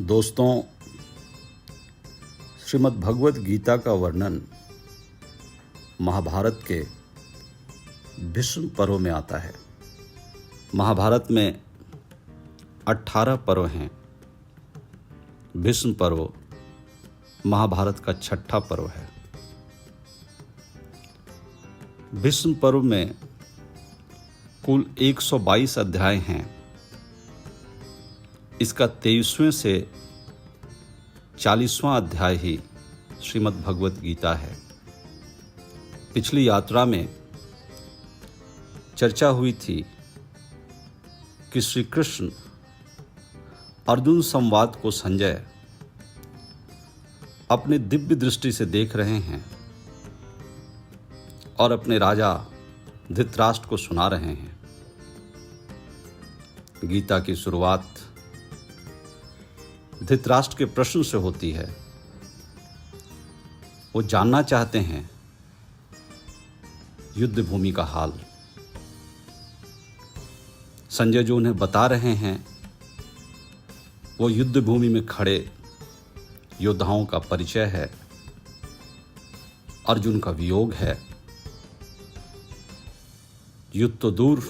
दोस्तों, श्रीमद् भगवत गीता का वर्णन महाभारत के भीष्म पर्व में आता है। महाभारत में 18 पर्व हैं। भीष्म पर्व महाभारत का 6ठा पर्व है। भीष्म पर्व में कुल 122 अध्याय हैं। इसका 23वें से 40वां अध्याय ही श्रीमद् भगवत गीता है। पिछली यात्रा में चर्चा हुई थी कि श्री कृष्ण अर्जुन संवाद को संजय अपने दिव्य दृष्टि से देख रहे हैं और अपने राजा धृतराष्ट्र को सुना रहे हैं। गीता की शुरुआत धृतराष्ट्र के प्रश्न से होती है। वो जानना चाहते हैं युद्ध भूमि का हाल। संजय जो उन्हें बता रहे हैं वो युद्ध भूमि में खड़े योद्धाओं का परिचय है, अर्जुन का वियोग है। युद्ध तो दूर,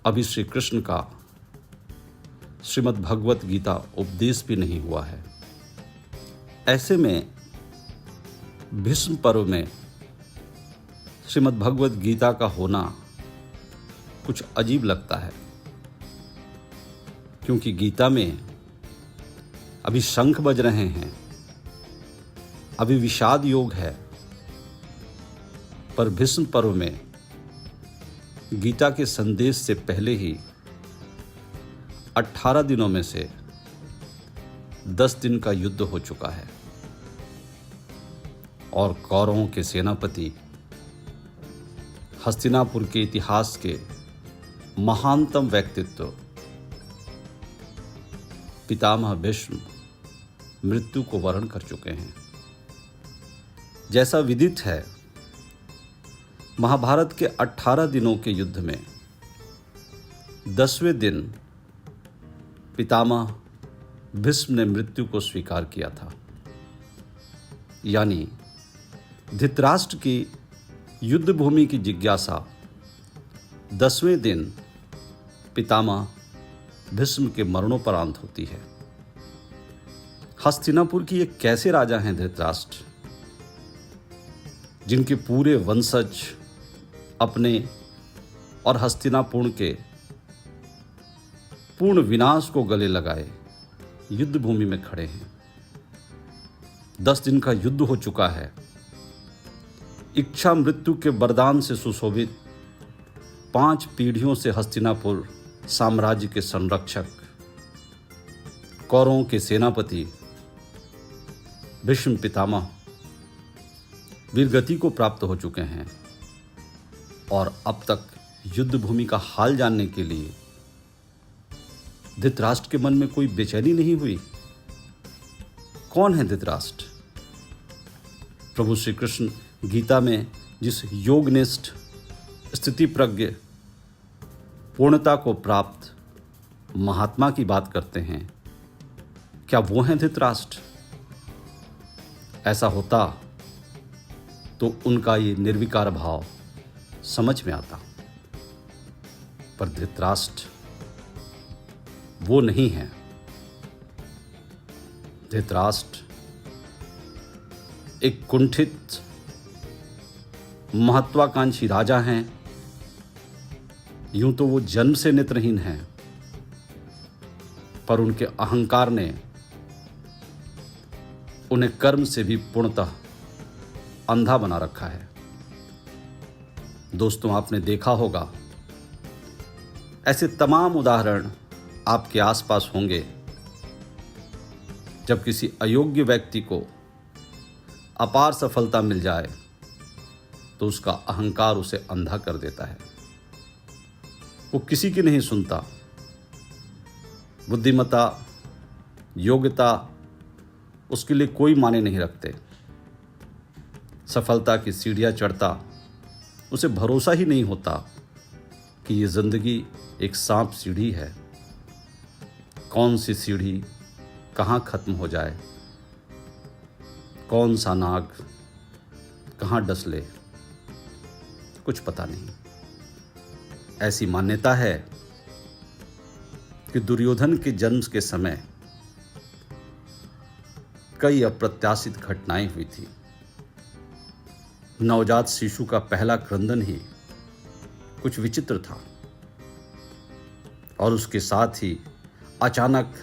अभी श्री कृष्ण का श्रीमद् भगवत गीता उपदेश भी नहीं हुआ है। ऐसे में भीष्म पर्व में श्रीमद् भगवत गीता का होना कुछ अजीब लगता है, क्योंकि गीता में अभी शंख बज रहे हैं, अभी विषाद योग है, पर भीष्म पर्व में गीता के संदेश से पहले ही 18 दिनों में से 10 दिन का युद्ध हो चुका है और कौरवों के सेनापति, हस्तिनापुर के इतिहास के महानतम व्यक्तित्व पितामह भीष्म मृत्यु को वरण कर चुके हैं। जैसा विदित है, महाभारत के 18 दिनों के युद्ध में 10वें दिन पितामह भीष्म ने मृत्यु को स्वीकार किया था। यानी धृतराष्ट्र की युद्ध भूमि की जिज्ञासा 10वें दिन पितामह भीष्म के मरणोपरांत होती है। हस्तिनापुर की एक कैसे राजा हैं धृतराष्ट्र, जिनके पूरे वंशज अपने और हस्तिनापुर के पूर्ण विनाश को गले लगाए युद्ध भूमि में खड़े हैं। 10 दिन का युद्ध हो चुका है। इच्छा मृत्यु के वरदान से सुशोभित 5 पीढ़ियों से हस्तिनापुर साम्राज्य के संरक्षक, कौरवों के सेनापति भीष्म पितामह वीरगति को प्राप्त हो चुके हैं और अब तक युद्ध भूमि का हाल जानने के लिए धृतराष्ट्र के मन में कोई बेचैनी नहीं हुई। कौन है धृतराष्ट्र? प्रभु श्री कृष्ण गीता में जिस योगनिष्ठ, स्थिति प्रज्ञ, पूर्णता को प्राप्त महात्मा की बात करते हैं, क्या वो हैं धृतराष्ट्र? ऐसा होता तो उनका ये निर्विकार भाव समझ में आता, पर धृतराष्ट्र वो नहीं है। धृतराष्ट्र एक कुंठित महत्वाकांक्षी राजा हैं। यूं तो वो जन्म से नेत्रहीन हैं, पर उनके अहंकार ने उन्हें कर्म से भी पूर्णतः अंधा बना रखा है। दोस्तों, आपने देखा होगा ऐसे तमाम उदाहरण आपके आसपास होंगे, जब किसी अयोग्य व्यक्ति को अपार सफलता मिल जाए तो उसका अहंकार उसे अंधा कर देता है। वो किसी की नहीं सुनता। बुद्धिमत्ता, योग्यता उसके लिए कोई माने नहीं रखते। सफलता की सीढ़ियां चढ़ता उसे भरोसा ही नहीं होता कि ये जिंदगी एक सांप सीढ़ी है। कौन सी सीढ़ी कहाँ खत्म हो जाए, कौन सा नाग कहाँ डसले, कुछ पता नहीं। ऐसी मान्यता है कि दुर्योधन के जन्म के समय कई अप्रत्याशित घटनाएं हुई थी। नवजात शिशु का पहला क्रंदन ही कुछ विचित्र था और उसके साथ ही अचानक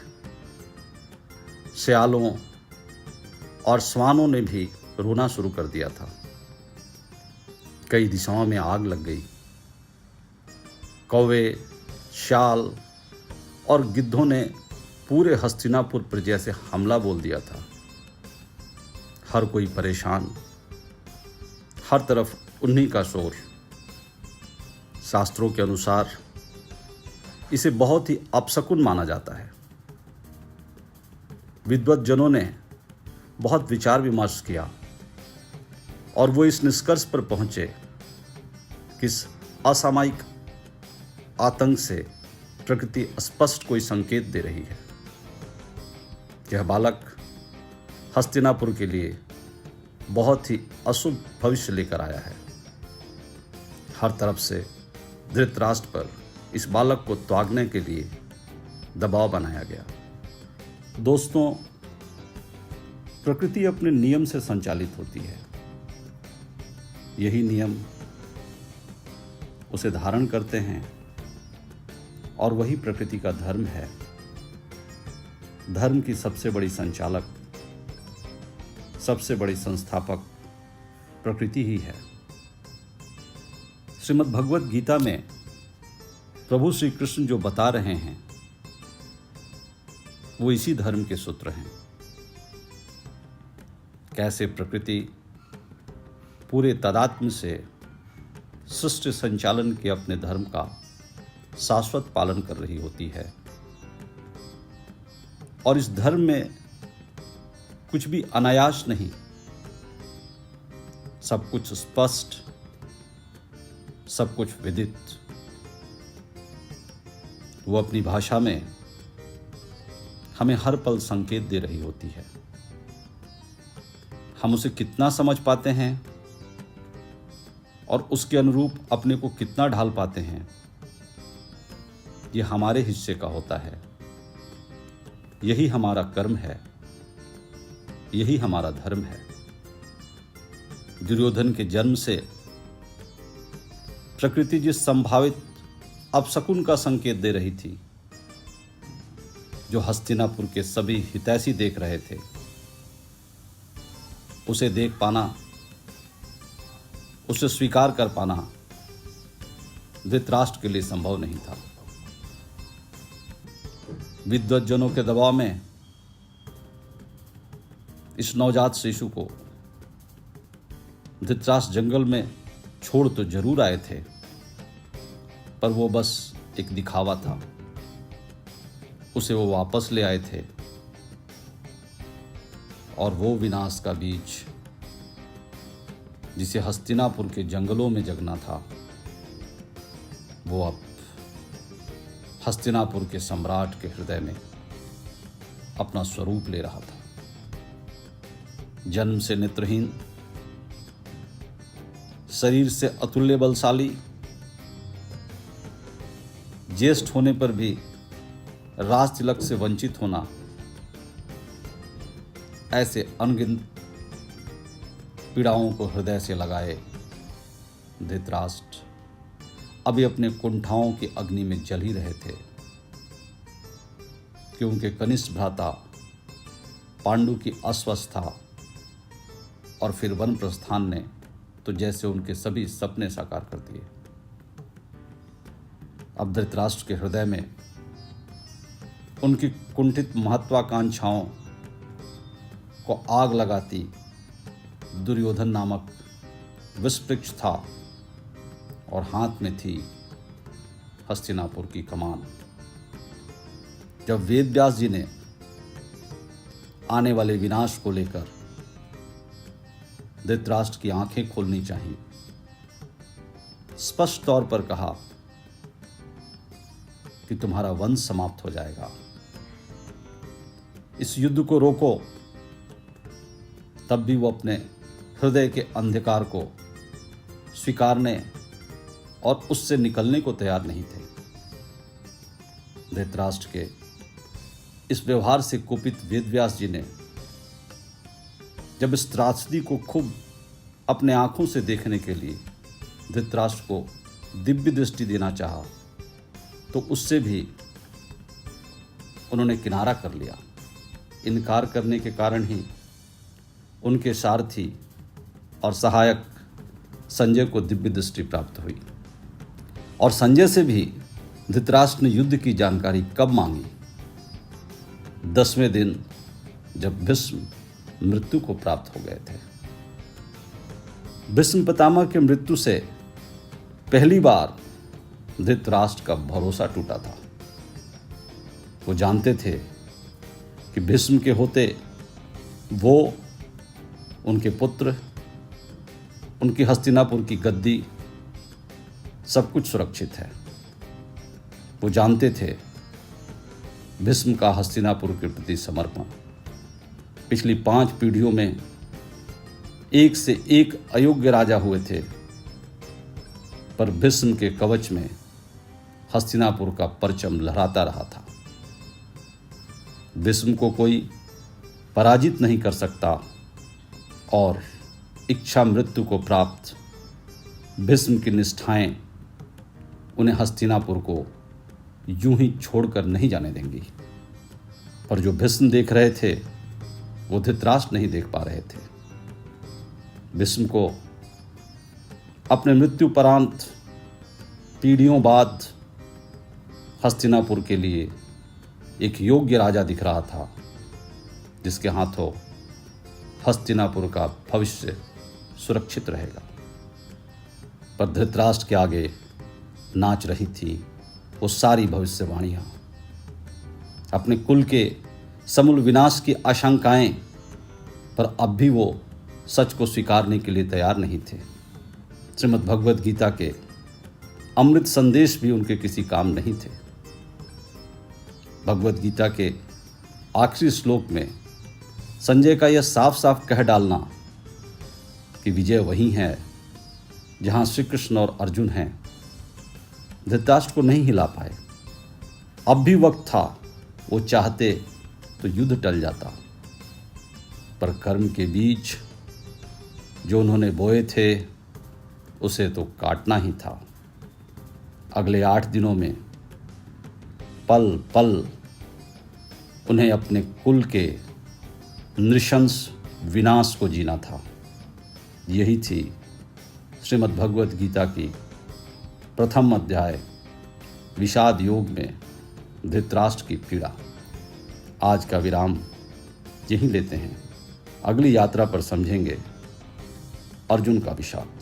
सियालों और श्वानों ने भी रोना शुरू कर दिया था। कई दिशाओं में आग लग गई। कौवे, श्याल और गिद्धों ने पूरे हस्तिनापुर पर जैसे हमला बोल दिया था। हर कोई परेशान, हर तरफ उन्हीं का शोर। शास्त्रों के अनुसार इसे बहुत ही अपशकुन माना जाता है। विद्वत जनों ने बहुत विचार विमर्श किया और वो इस निष्कर्ष पर पहुंचे कि इस असामयिक आतंक से प्रकृति स्पष्ट कोई संकेत दे रही है। यह बालक हस्तिनापुर के लिए बहुत ही अशुभ भविष्य लेकर आया है। हर तरफ से धृतराष्ट्र पर इस बालक को त्यागने के लिए दबाव बनाया गया। दोस्तों, प्रकृति अपने नियम से संचालित होती है। यही नियम उसे धारण करते हैं और वही प्रकृति का धर्म है। धर्म की सबसे बड़ी संचालक, सबसे बड़ी संस्थापक प्रकृति ही है। श्रीमद् भगवत गीता में प्रभु श्री कृष्ण जो बता रहे हैं वो इसी धर्म के सूत्र हैं। कैसे प्रकृति पूरे तादात्म्य से सृष्टि संचालन के अपने धर्म का शाश्वत पालन कर रही होती है और इस धर्म में कुछ भी अनायास नहीं, सब कुछ स्पष्ट, सब कुछ विदित। वो अपनी भाषा में हमें हर पल संकेत दे रही होती है। हम उसे कितना समझ पाते हैं और उसके अनुरूप अपने को कितना ढाल पाते हैं, ये हमारे हिस्से का होता है। यही हमारा कर्म है, यही हमारा धर्म है। दुर्योधन के जन्म से प्रकृति जिस संभावित अपशकुन का संकेत दे रही थी, जो हस्तिनापुर के सभी हितैषी देख रहे थे, उसे देख पाना, उसे स्वीकार कर पाना धृतराष्ट्र के लिए संभव नहीं था। विद्वज्जनों के दबाव में इस नवजात शिशु को धृतराष्ट्र जंगल में छोड़ तो जरूर आए थे, पर वो बस एक दिखावा था। उसे वो वापस ले आए थे और वो विनाश का बीज जिसे हस्तिनापुर के जंगलों में जगना था, वो अब हस्तिनापुर के सम्राट के हृदय में अपना स्वरूप ले रहा था। जन्म से नेत्रहीन, शरीर से अतुल्य बलशाली, ज्येष्ठ होने पर भी राज तिलक से वंचित होना, ऐसे अनगिनत पीड़ाओं को हृदय से लगाए धृतराष्ट्र अभी अपने कुंठाओं की अग्नि में जल ही रहे थे कि उनके कनिष्ठ भ्राता पांडु की अस्वस्थता और फिर वन प्रस्थान ने तो जैसे उनके सभी सपने साकार कर दिए। अब धृतराष्ट्र के हृदय में उनकी कुंठित महत्वाकांक्षाओं को आग लगाती दुर्योधन नामक विषवृक्ष था और हाथ में थी हस्तिनापुर की कमान। जब वेदव्यास जी ने आने वाले विनाश को लेकर धृतराष्ट्र की आंखें खोलनी चाहिए, स्पष्ट तौर पर कहा कि तुम्हारा वंश समाप्त हो जाएगा, इस युद्ध को रोको, तब भी वो अपने हृदय के अंधकार को स्वीकारने और उससे निकलने को तैयार नहीं थे। धृतराष्ट्र के इस व्यवहार से कुपित वेदव्यास जी ने जब इस त्रासदी को खूब अपने आंखों से देखने के लिए धृतराष्ट्र को दिव्य दृष्टि देना चाहा, तो उससे भी उन्होंने किनारा कर लिया। इनकार करने के कारण ही उनके सारथी और सहायक संजय को दिव्य दृष्टि प्राप्त हुई। और संजय से भी धृतराष्ट्र ने युद्ध की जानकारी कब मांगी? 10वें दिन, जब भीष्म मृत्यु को प्राप्त हो गए थे। भीष्म पितामह के मृत्यु से पहली बार धृतराष्ट्र का भरोसा टूटा था। वो जानते थे कि भीष्म के होते वो, उनके पुत्र, उनकी हस्तिनापुर की गद्दी, सब कुछ सुरक्षित है। वो जानते थे भीष्म का हस्तिनापुर के प्रति समर्पण पिछली 5 पीढ़ियों में एक से एक अयोग्य राजा हुए थे, पर भीष्म के कवच में हस्तिनापुर का परचम लहराता रहा था। भीष्म को कोई पराजित नहीं कर सकता और इच्छा मृत्यु को प्राप्त भीष्म की निष्ठाएं उन्हें हस्तिनापुर को यूं ही छोड़कर नहीं जाने देंगी। पर जो भीष्म देख रहे थे वो धृतराष्ट्र नहीं देख पा रहे थे। भीष्म को अपने मृत्यु परांत पीढ़ियों बाद हस्तिनापुर के लिए एक योग्य राजा दिख रहा था, जिसके हाथों हस्तिनापुर का भविष्य सुरक्षित रहेगा। पर धृतराष्ट्र के आगे नाच रही थी वो सारी भविष्यवाणियां। अपने कुल के समूल विनाश की आशंकाएं, पर अब भी वो सच को स्वीकारने के लिए तैयार नहीं थे। श्रीमद् भगवद गीता के अमृत संदेश भी उनके किसी काम नहीं थे। भगवद गीता के आखिरी श्लोक में संजय का यह साफ साफ कह डालना कि विजय वही है जहां श्री कृष्ण और अर्जुन हैं, धृतराष्ट्र को नहीं हिला पाए। अब भी वक्त था, वो चाहते तो युद्ध टल जाता, पर कर्म के बीज जो उन्होंने बोए थे उसे तो काटना ही था। अगले 8 दिनों में पल पल उन्हें अपने कुल के नृशंस विनाश को जीना था। यही थी श्रीमद् भगवद गीता की प्रथम अध्याय विषाद योग में धृतराष्ट्र की पीड़ा। आज का विराम यहीं लेते हैं। अगली यात्रा पर समझेंगे अर्जुन का विषाद।